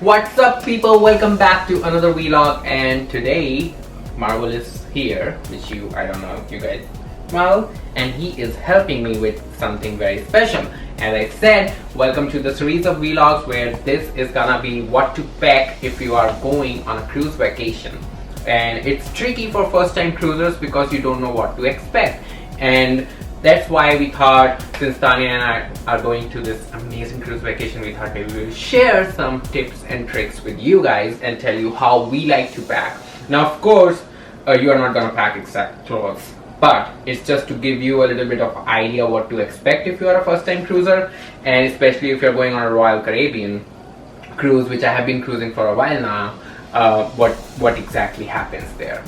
What's up, people? Welcome back to another vlog, and today Marvel is here, which I don't know if you guys Marvel, and he is helping me with something very special. As I said, welcome to the series of vlogs where this is gonna be what to pack if you are going on a cruise vacation. And it's tricky for first-time cruisers because you don't know what to expect, and that's why we thought, since Tanya and I are going to this amazing cruise vacation, we thought maybe we'll share some tips and tricks with you guys and tell you how we like to pack. Now, of course, you are not gonna pack exact clothes, but it's just to give you a little bit of idea what to expect if you are a first-time cruiser, and especially if you're going on a Royal Caribbean cruise, which I have been cruising for a while now. What exactly happens there.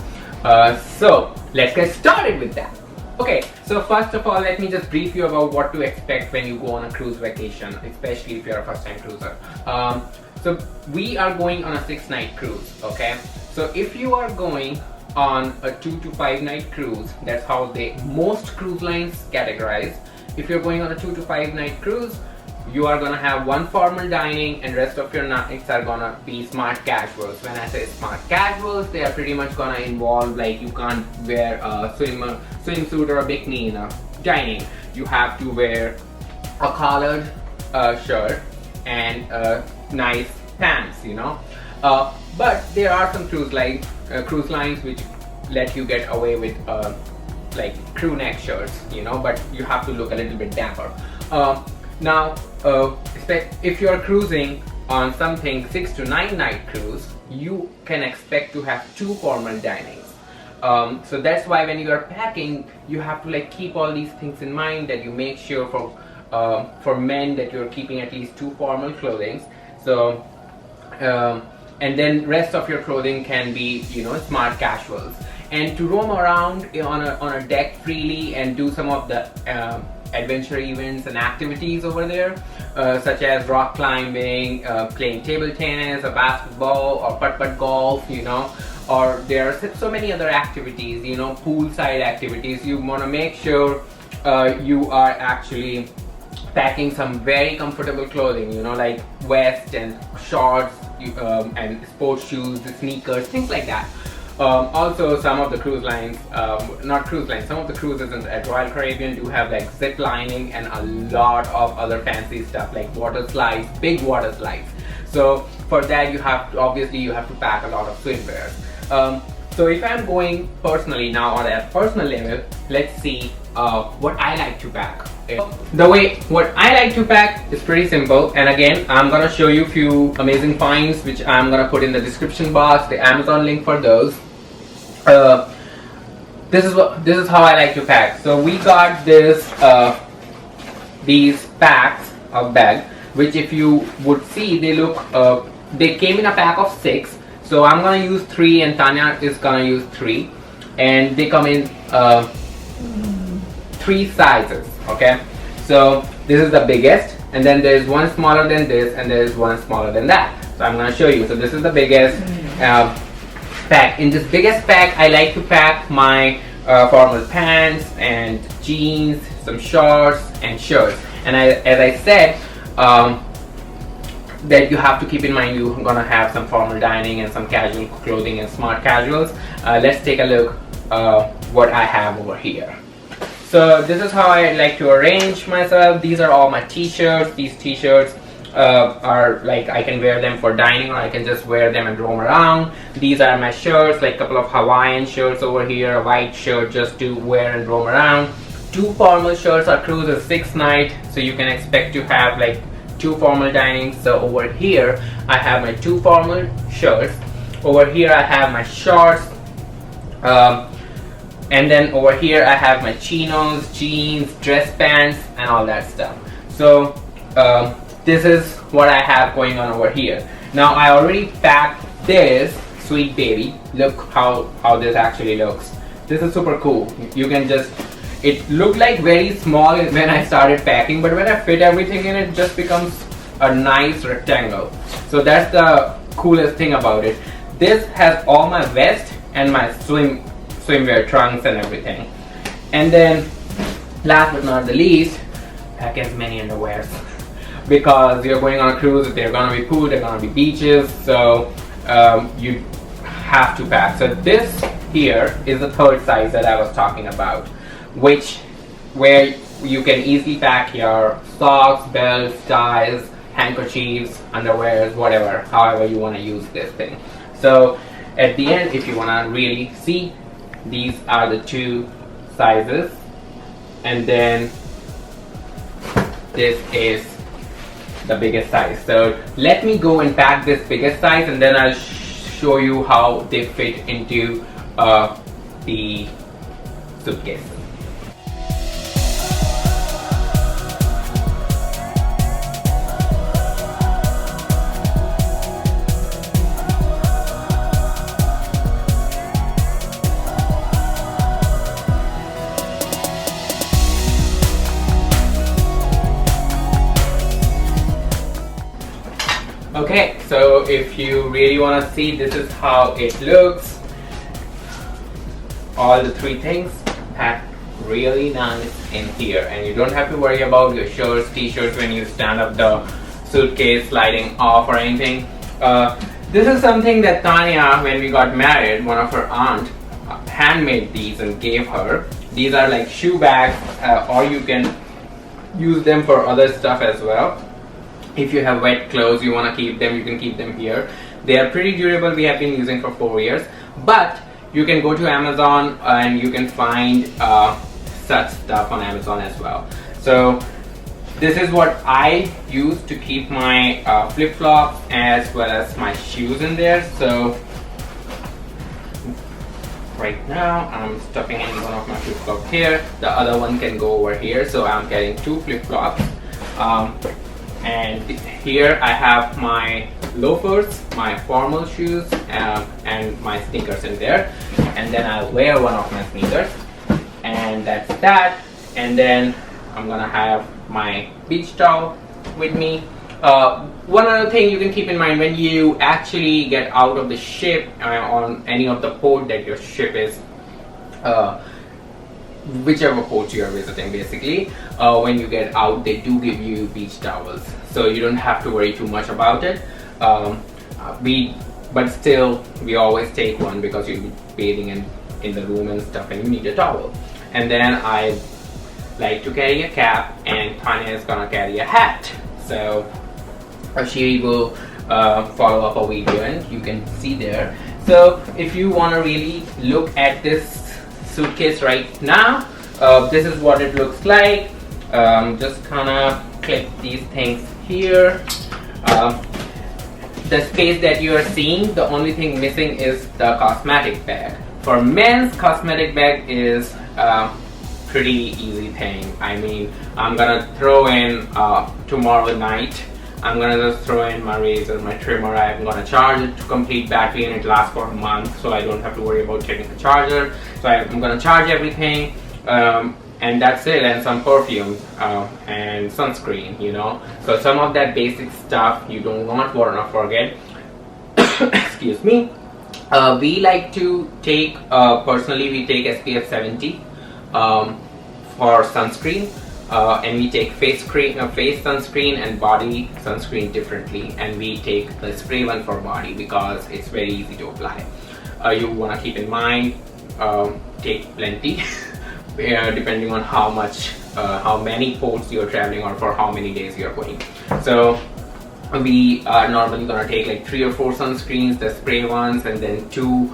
So let's get started with that. Okay, so first of all, let me just brief you about what to expect when you go on a cruise vacation, especially if you're a first-time cruiser. So we are going on a 6-night cruise, okay? So if you are going on a 2 to 5 night cruise, that's how most cruise lines categorize. If you're going on a 2 to 5 night cruise, you are gonna have one formal dining and rest of your nights are gonna be smart casuals. When I say smart casuals, they are pretty much gonna involve, like, you can't wear a swimsuit or a bikini in a dining. You have to wear a collared shirt and nice pants, you know. But there are some cruise lines which let you get away with like crew neck shirts, you know, but you have to look a little bit dapper. Now, if you are cruising on something 6 to 9 night cruise, you can expect to have 2 formal dinings. So that's why when you are packing, you have to like keep all these things in mind, that you make sure for men that you're keeping at least 2 formal clothing. So and then rest of your clothing can be, you know, smart casuals. And to roam around on a deck freely and do some of the adventure events and activities over there, such as rock climbing, playing table tennis, or basketball, or putt-putt golf, you know, or there are so many other activities, you know, poolside activities. You want to make sure you are actually packing some very comfortable clothing, you know, like vest and shorts, and sports shoes, sneakers, things like that. Also, some of the cruise lines, some of the cruises at Royal Caribbean do have like zip lining and a lot of other fancy stuff like water slides, big water slides. So for that, you have to pack a lot of swimwears. So if I'm going personally now on a personal level, let's see what I like to pack. What I like to pack is pretty simple, and again, I'm gonna show you a few amazing finds which I'm gonna put in the description box, the Amazon link for those. This is how I like to pack. So we got these packs of bag, which if you would see, they came in a pack of 6. So I'm gonna use 3 and Tanya is gonna use 3, and they come in 3 sizes. Okay, so this is the biggest, and then there's one smaller than this, and there's one smaller than that. So I'm gonna show you. So this is the biggest pack. In this biggest pack, I like to pack my formal pants and jeans, some shorts and shirts. And as I said, that you have to keep in mind, you're gonna have some formal dining and some casual clothing and smart casuals. Let's take a look what I have over here. So this is how I like to arrange myself. These are all my t-shirts. These t-shirts are like, I can wear them for dining, or I can just wear them and roam around. These are my shirts, like a couple of Hawaiian shirts over here, a white shirt just to wear and roam around. 2 formal shirts. Our cruise is 6 night, so you can expect to have like 2 formal dinings. So over here I have my 2 formal shirts. Over here I have my shorts. And then over here I have my chinos, jeans, dress pants, and all that stuff. So this is what I have going on over here. Now I already packed this sweet baby. Look how this actually looks. This is super cool. You can just, it looked like very small when I started packing, but when I fit everything in, it just becomes a nice rectangle. So that's the coolest thing about it. This has all my vest and my swimwear trunks and everything. And then last but not the least, pack as many underwears. because you're going on a cruise. There are going to be pool, there are going to be beaches, so you have to pack. So this here is the third size that I was talking about, where you can easily pack your socks, belts, ties, handkerchiefs, underwears, whatever, however you want to use this thing. So at the end, if you want to really see, these are the two sizes, and then this is the biggest size. So let me go and pack this biggest size, and then I'll show you how they fit into the suitcase. Okay, so if you really want to see, this is how it looks. All the three things packed really nice in here, and you don't have to worry about your shirts, t-shirts when you stand up the suitcase sliding off or anything. This is something that Tanya, when we got married, one of her aunt handmade these and gave her. These are like shoe bags, or you can use them for other stuff as well. If you have wet clothes, you want to keep them, you can keep them here. They are pretty durable. We have been using for 4 years, but you can go to Amazon and you can find such stuff on Amazon as well. So this is what I use to keep my flip-flops as well as my shoes in there. So right now I'm stuffing in one of my flip-flops here. The other one can go over here. So I'm carrying 2 flip-flops. And here I have my loafers, my formal shoes, and my sneakers in there. And then I'll wear one of my sneakers, and that's that. And then I'm gonna have my beach towel with me. One other thing you can keep in mind when you actually get out of the ship on any of the port that your ship is, whichever port you are visiting, basically, when you get out, they do give you beach towels, so you don't have to worry too much about it. But still, we always take one because you'll be bathing in the room and stuff, and you need a towel. And then I like to carry a cap, and Tanya is gonna carry a hat. So she will follow up a video, and you can see there. So if you want to really look at this suitcase right now, this is what it looks like. Just kind of clip these things here. The space that you are seeing, the only thing missing is the cosmetic bag. For men's, cosmetic bag is pretty easy thing. I mean, I'm gonna throw in tomorrow night, I'm gonna just throw in my razor, my trimmer. I'm gonna charge it to complete battery, and it lasts for a month, so I don't have to worry about checking the charger. So I'm gonna charge everything, and that's it, and some perfume and sunscreen, you know. So some of that basic stuff you don't want to forget. Excuse me. We like to take, personally we take SPF 70 for sunscreen, and we take face sunscreen and body sunscreen differently, and we take the spray one for body because it's very easy to apply. You want to keep in mind, take plenty depending on how many ports you're traveling or for how many days you're going. So we are normally gonna take like 3 or 4 sunscreens, the spray ones, and then 2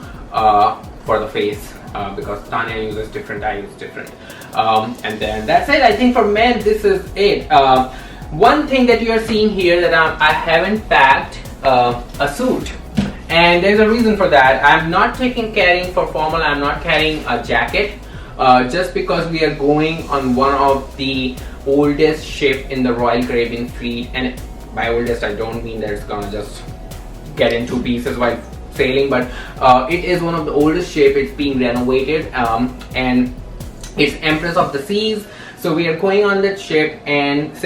for the face, because Tanya uses different, I use different. And then that's it. I think for men this is it. One thing that you are seeing here that I haven't packed a suit, and there's a reason for that. I'm not carrying for formal. I'm not carrying a jacket, just because we are going on one of the oldest ship in the Royal Caribbean fleet. And by oldest, I don't mean that it's gonna just get into pieces while sailing, but it is one of the oldest ship. It's being renovated, and it's Empress of the Seas. So we are going on that ship, and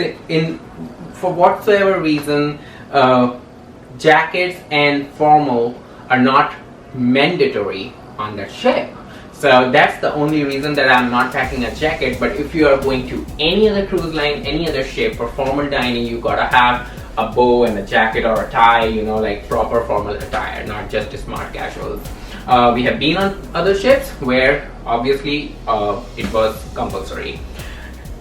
for whatsoever reason, jackets and formal are not mandatory on that ship. So that's the only reason that I'm not packing a jacket. But if you are going to any other cruise line, any other ship for formal dining, you gotta have a bow and a jacket or a tie, you know, like proper formal attire, not just smart casuals. We have been on other ships where obviously it was compulsory.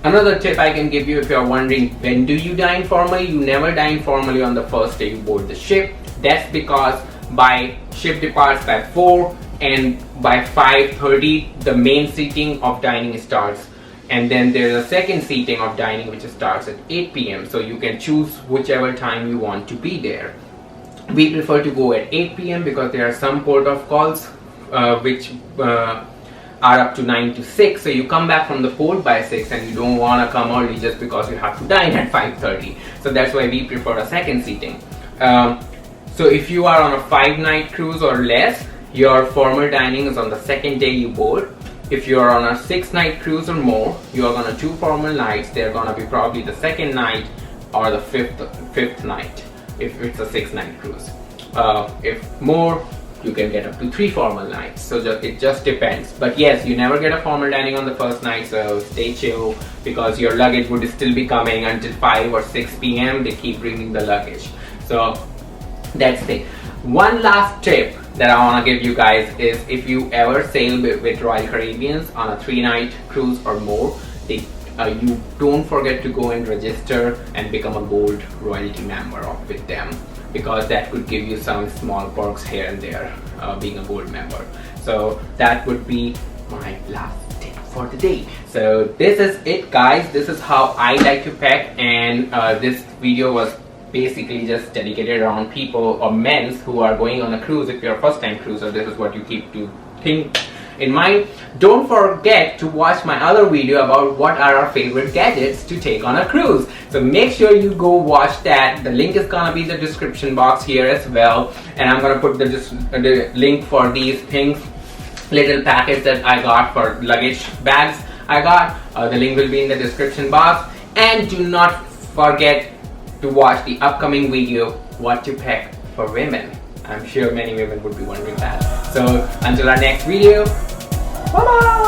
Another tip I can give you, if you're wondering when do you dine formally, you never dine formally on the first day you board the ship. That's because by ship departs by 4 and by 5:30 the main seating of dining starts, and then there's a second seating of dining which starts at 8 p.m. so you can choose whichever time you want to be there. We prefer to go at 8 p.m. because there are some port of calls which are up to 9 to 6, so you come back from the port by 6 and you don't want to come early just because you have to dine at 5:30. So that's why we prefer a second seating. So if you are on a 5-night cruise or less, your formal dining is on the second day you board. If you are on a 6-night cruise or more, you are gonna 2 formal nights. They're gonna be probably the second night or the fifth night if it's a 6-night cruise. If more, you can get up to 3 formal nights. So it just depends. But yes, you never get a formal dining on the first night, so stay chill because your luggage would still be coming until 5 or 6 p.m. They keep bringing the luggage. So that's it. One last tip that I want to give you guys is if you ever sail with Royal Caribbeans on a 3-night cruise or more, you don't forget to go and register and become a gold royalty member with them, because that could give you some small perks here and there being a gold member. So that would be my last tip for the day. So this is it, guys. This is how I like to pack, and this video was basically just dedicated around people or men who are going on a cruise. If you're a first time cruiser, this is what you keep to think in mind. Don't forget to watch my other video about what are our favorite gadgets to take on a cruise. So make sure you go watch that. The link is gonna be in the description box here as well, and I'm gonna put the link for these things, little packets that I got for luggage bags I got. The link will be in the description box. And do not forget to watch the upcoming video, what to pack for women. I'm sure many women would be wondering that. So until our next video, bye bye.